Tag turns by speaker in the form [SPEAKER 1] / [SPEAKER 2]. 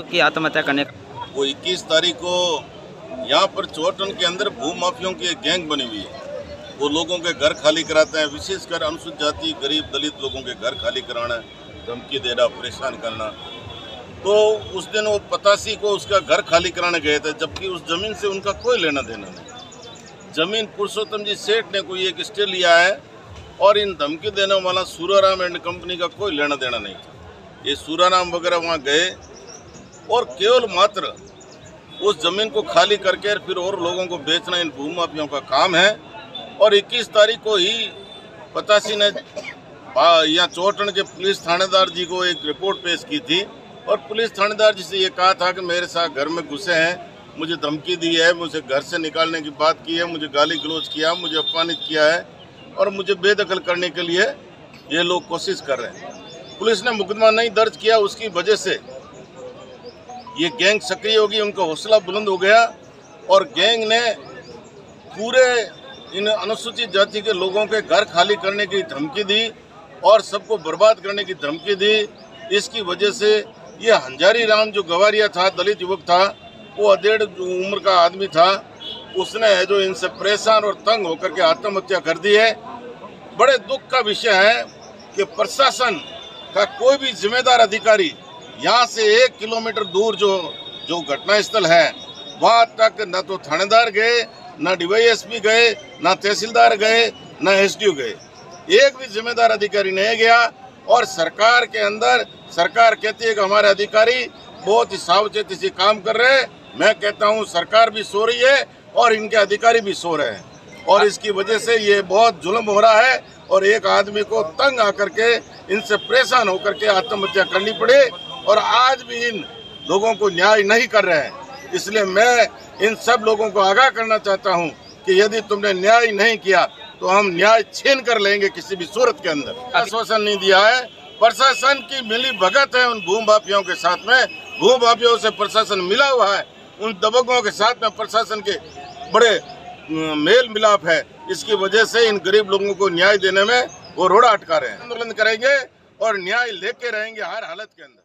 [SPEAKER 1] की आत्महत्या करने
[SPEAKER 2] वो 21 तारीख को यहाँ पर चौटन के अंदर भू माफियों की एक गैंग बनी हुई है। वो लोगों के घर खाली कराते हैं, विशेषकर अनुसूचित जाति गरीब दलित लोगों के घर खाली कराना, धमकी देना, परेशान करना। तो उस दिन वो 85 को उसका घर खाली कराने गए थे, जबकि उस जमीन से उनका कोई लेना देना नहीं। जमीन पुरुषोत्तम जी सेठ ने कोई एक स्टे लिया है और इन धमकी देने वाला सूराराम एंड कंपनी का कोई लेना देना नहीं था। ये सूराराम वगैरह वहाँ गए और केवल मात्र उस जमीन को खाली करके फिर और लोगों को बेचना इन भूमाफियों का काम है। और 21 तारीख को ही 85 ने यहाँ चौटन के पुलिस थानेदार जी को एक रिपोर्ट पेश की थी और पुलिस थानेदार जी से ये कहा था कि मेरे साथ घर में घुसे हैं, मुझे धमकी दी है, मुझे घर से निकालने की बात की है, मुझे गाली गलौज किया, मुझे अपमानित किया है और मुझे बेदखल करने के लिए ये लोग कोशिश कर रहे हैं। पुलिस ने मुकदमा नहीं दर्ज किया, उसकी वजह से ये गैंग सक्रिय होगी, उनका हौसला बुलंद हो गया और गैंग ने पूरे इन अनुसूचित जाति के लोगों के घर खाली करने की धमकी दी और सबको बर्बाद करने की धमकी दी। इसकी वजह से ये हंजारी राम जो गवारिया था, दलित युवक था, वो 1.5 उम्र का आदमी था, उसने जो इनसे परेशान और तंग होकर के आत्महत्या कर दी है। बड़े दुख का विषय है कि प्रशासन का कोई भी जिम्मेदार अधिकारी यहाँ से 1 किलोमीटर दूर जो घटनास्थल है वहाँ तक न तो थानेदार गए, न डीवाईएसपी गए, न तहसीलदार गए, न एसडीओ गए। एक भी जिम्मेदार अधिकारी नहीं गया और सरकार के अंदर सरकार कहती है कि हमारे अधिकारी बहुत ही सावचेती से काम कर रहे हैं। मैं कहता हूँ सरकार भी सो रही है और इनके अधिकारी भी सो रहे हैं और इसकी वजह से ये बहुत जुल्म हो रहा है और एक आदमी को तंग आकर के इनसे परेशान होकर के आत्महत्या करनी पड़े और आज भी इन लोगों को न्याय नहीं कर रहे हैं। इसलिए मैं इन सब लोगों को आगाह करना चाहता हूं कि यदि तुमने न्याय नहीं किया तो हम न्याय छीन कर लेंगे किसी भी सूरत के अंदर। आश्वासन नहीं दिया है, प्रशासन की मिली भगत है उन भूमाफियों के साथ में, भूमाफियों से प्रशासन मिला हुआ है, उन दबंगों के साथ में प्रशासन के बड़े मेल मिलाप है। इसकी वजह से इन गरीब लोगों को न्याय देने में वो रोड़ा अटका रहे हैं। आंदोलन करेंगे और न्याय लेके रहेंगे हर हालत के अंदर।